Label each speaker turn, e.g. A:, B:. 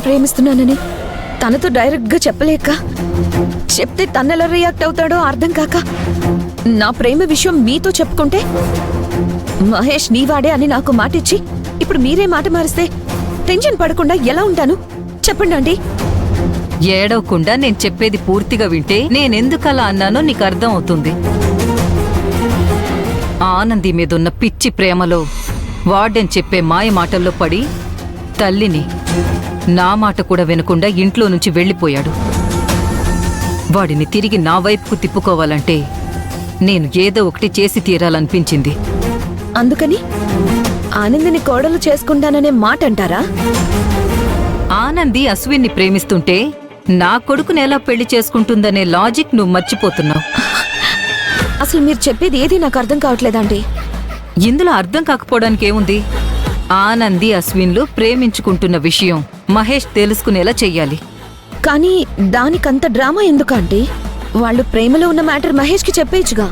A: ప్రేమిస్తున్నానని తనతో డైరెక్ట్గా చెప్పలేక, చెప్తే తనెలా రియాక్ట్ అవుతాడో అర్థం కాక నా ప్రేమ విషయం మీతో చెప్పుకుంటే మహేష్ నీవాడే అని నాకు మాటిచ్చి ఇప్పుడు మీరే మాట మారిస్తే టెన్షన్ పడకుండా ఎలా ఉంటాను చెప్పండి ఆంటీ.
B: ఏడవకుండా నేను చెప్పేది పూర్తిగా వింటే నేనెందుకలా అన్నానో నీకు అర్థం అవుతుంది. ఆనంది మీదున్న పిచ్చి ప్రేమలో వార్డెన్ చెప్పే మాయ మాటల్లో పడి తల్లిని నా మాట కూడా వినకుండా ఇంట్లో నుంచి వెళ్ళిపోయాడు. వాడిని తిరిగి నా వైపుకు తిప్పుకోవాలంటే నేను ఏదో ఒకటి చేసి తీరాలనిపించింది.
A: అందుకని ఆనందిని కోడలు చేసుకుంటాననే మాట అంటారా?
B: ఆనంది అశ్విన్ని ప్రేమిస్తుంటే నా కొడుకుని ఎలా పెళ్లి చేసుకుంటుందనే లాజిక్ నువ్వు మర్చిపోతున్నావు.
A: అసలు మీరు చెప్పేది ఏది నాకు అర్థం కావట్లేదండి.
B: ఇందులో అర్థం కాకపోవడానికి ఏముంది? ఆనంది అశ్విన్లు ప్రేమించుకుంటున్న విషయం మహేష్ తెలుసుకునేలా చెయ్యాలి.
A: కానీ దానికంత డ్రామా ఎందుకు ఆంటీ? వాళ్ళు ప్రేమలో ఉన్న మ్యాటర్ మహేష్కి చెప్పేయచ్చుగా.